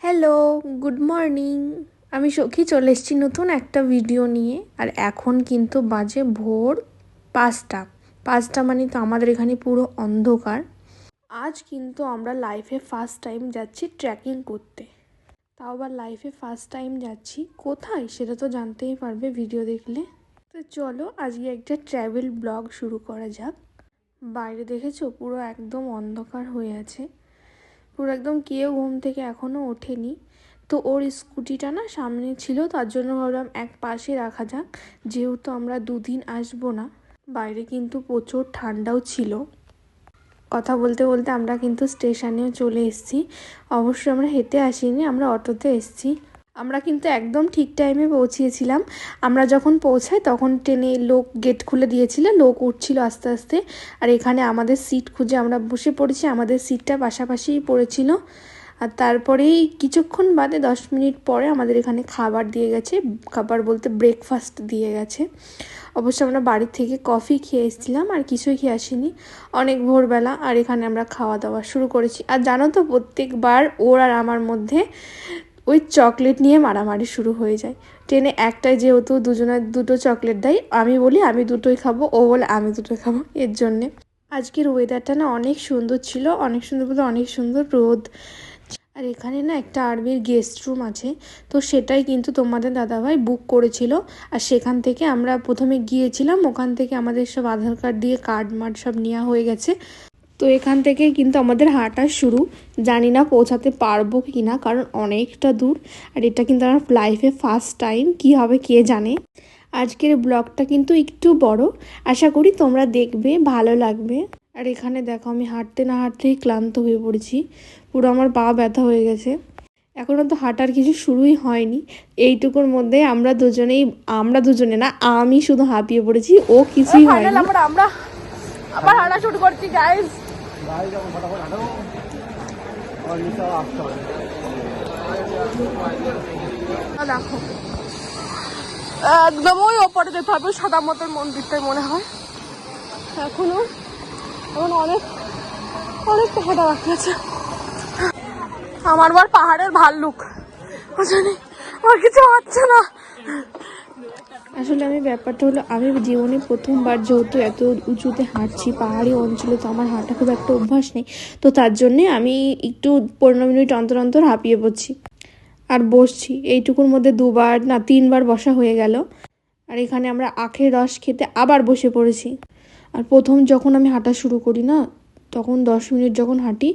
Hello, good morning. আমি সখী চলে এসেছি নতুন একটা ভিডিও নিয়ে। আর এখন কিন্তু বাজে ভোর 5টা মানে তো আমাদের এখানে পুরো অন্ধকার। আজ কিন্তু আমরা লাইফে ফার্স্ট টাইম যাচ্ছি ট্রেকিং করতে। তাও আবার লাইফে ফার্স্ট টাইম যাচ্ছি কোথায় সেটা তো জানতেই পারবে ভিডিও দেখলে। তো চলো আজকে একটা ট্র্যাভেল ব্লগ শুরু করা যাক। বাইরে দেখেছো পুরো একদম অন্ধকার হয়ে আছে, পুরো একদম কেউ ঘুম থেকে এখনও ওঠেনি। তো ওর স্কুটিটা না সামনে ছিল, তার জন্য ভাবলাম এক পাশে রাখা যাক, যেহেতু আমরা দুদিন আসবো না। বাইরে কিন্তু প্রচুর ঠান্ডাও ছিল। কথা বলতে বলতে আমরা কিন্তু স্টেশনেও চলে এসেছি। অবশ্যই আমরা হেঁটে আসিনি, আমরা অটোতে এসেছি। আমরা কিন্তু একদম ঠিক টাইমে পৌঁছিয়েছিলাম। আমরা যখন পৌঁছাই তখন ট্রেনে লোক গেট খুলে দিয়েছিল, লোক উঠছিল আস্তে আস্তে। আর এখানে আমাদের সিট খুঁজে আমরা বসে পড়েছি, আমাদের সিটটা পাশাপাশিই পড়েছিল। আর তারপরেই কিছুক্ষণ বাদে 10 মিনিট পরে আমাদের এখানে খাবার দিয়ে গেছে, খাবার বলতে ব্রেকফাস্ট দিয়ে গেছে। অবশ্য আমরা বাড়ির থেকে কফি খেয়ে এসেছিলাম, আর কিছুই খেয়ে আসিনি, অনেক ভোরবেলা। আর এখানে আমরা খাওয়া দাওয়া শুরু করেছি। আর জানো তো প্রত্যেকবার ওর আর আমার মধ্যে ওই চকলেট নিয়ে মারামারি শুরু হয়ে যায়। ট্রেনে একটাই যেহেতু দুজনের দুটো চকলেট দেয়, আমি বলি আমি দুটোই খাবো, ও বলে আমি দুটোই খাবো। এর জন্যে আজকের ওয়েদারটা না অনেক সুন্দর ছিল, অনেক সুন্দর বলতে অনেক সুন্দর রোদ। আর এখানে না একটা আর্মির গেস্ট রুম আছে, তো সেটাই কিন্তু তোমাদের দাদাভাই বুক করেছিল। আর সেখান থেকে আমরা প্রথমে গিয়েছিলাম, ওখান থেকে আমাদের সব আধার কার্ড দিয়ে কার্ড মার্ড সব নেওয়া হয়ে গেছে। তো এখান থেকে কিন্তু আমাদের হাঁটা শুরু। জানি না পৌঁছাতে পারবো কি না, কারণ অনেকটা দূর। আর এটা কিন্তু আমার লাইফে ফার্স্ট টাইম, কী হবে কে জানে। আজকের ব্লগটা কিন্তু একটু বড়, আশা করি তোমরা দেখবে, ভালো লাগবে। আর এখানে দেখো আমি হাঁটতে না হাঁটতেই ক্লান্ত হয়ে পড়েছি, পুরো আমার পা ব্যথা হয়ে গেছে। এখনও তো হাঁটার কিছু শুরুই হয়নি। এইটুকুর মধ্যে আমরা দুজনে না, আমি শুধু হাঁপিয়ে পড়েছি, ও কিছুই হয়নি। আমরা আবার হাঁটা শুরু করছি গাইস। দেখো একদম ওই ওপরে যেতে হবে, সাদা মতোর মন্দিরটাই মনে হয়। এখন অনেকটা হাঁটা বাকি আছে। আমার বার পাহাড়ের ভাল্লুক, জানি আমার কিছু হচ্ছে না। আসলে আমি ব্যাপারটা হলো, আমি জীবনে প্রথমবার যেহেতু এত উঁচুতে হাঁটছি, পাহাড়ি অঞ্চলে, তো আমার হাঁটা খুব একটা অভ্যাস নেই। তো তার জন্যে আমি একটু 15 মিনিট অন্তর অন্তর হাঁপিয়ে পড়ছি আর বসছি। এইটুকুর মধ্যে 2বার না 3বার বসা হয়ে গেল। আর এখানে আমরা আখের রস খেতে আবার বসে পড়েছি। আর প্রথম যখন আমি হাঁটা শুরু করি না, তখন 10 মিনিট যখন হাঁটি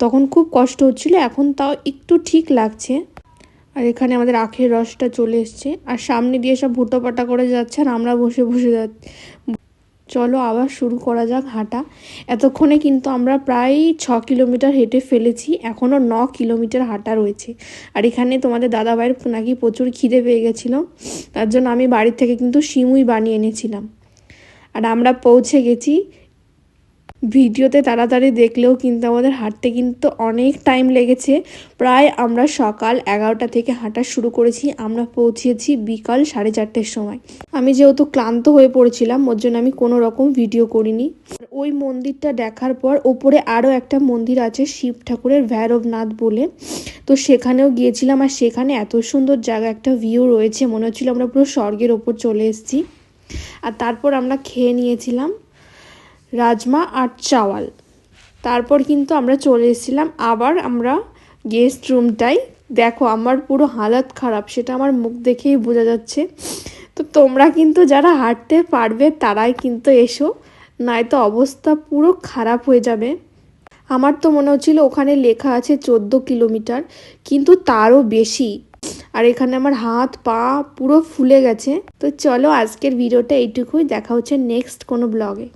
তখন খুব কষ্ট হচ্ছিল, এখন তাও একটু ঠিক লাগছে। আর এখানে আমাদের আখের রসটা চলে এসছে, আর সামনে দিয়ে সব ভুটোপাটা করে যাচ্ছে, আর আমরা বসে বসে যাচ্ছি। চলো আবার শুরু করা যাক হাঁটা। এতক্ষণে কিন্তু আমরা প্রায় 6 কিলোমিটার হেঁটে ফেলেছি, এখনও 9 কিলোমিটার হাঁটা রয়েছে। আর এখানে তোমাদের দাদাভাইয়ের নাকি প্রচুর খিদে পেয়ে গেছিলো, তার জন্য আমি বাড়ির থেকে কিন্তু সিমুই বানিয়ে এনেছিলাম। আর আমরা পৌঁছে গেছি। ভিডিওতে তাড়াতাড়ি দেখলেও কিন্তু আমাদের হাঁটতে কিন্তু অনেক টাইম লেগেছে। প্রায় আমরা সকাল 11টা থেকে হাঁটা শুরু করেছি, আমরা পৌঁছেছি বিকাল 4:30টার সময়। আমি যেহেতু ক্লান্ত হয়ে পড়েছিলাম, ওর জন্য আমি কোনো রকম ভিডিও করিনি। ওই মন্দিরটা দেখার পর ওপরে আরও একটা মন্দির আছে শিব ঠাকুরের, ভৈরবনাথ বলে, তো সেখানেও গিয়েছিলাম। আর সেখানে এত সুন্দর জায়গা, একটা ভিউ রয়েছে, মনে হচ্ছিল আমরা পুরো স্বর্গের ওপর চলে এসেছি। আর তারপর আমরা খেয়ে নিয়েছিলাম রাজমা আর চাওয়াল। তারপর কিন্তু আমরা চলে এসেছিলাম আবার আমরা গেস্ট রুমটাই। দেখো আমার পুরো হালাত খারাপ, সেটা আমার মুখ দেখেই বোঝা যাচ্ছে। তো তোমরা কিন্তু যারা হাঁটতে পারবে তারাই কিন্তু এসো, নয়তো অবস্থা পুরো খারাপ হয়ে যাবে। আমার তো মনে হচ্ছিল ওখানে লেখা আছে 14 কিলোমিটার, কিন্তু তারও বেশি। আর এখানে আমার হাত পা পুরো ফুলে গেছে। তো চলো আজকের ভিডিওটা এইটুকুই, দেখা হচ্ছে নেক্সট কোনো ব্লগে।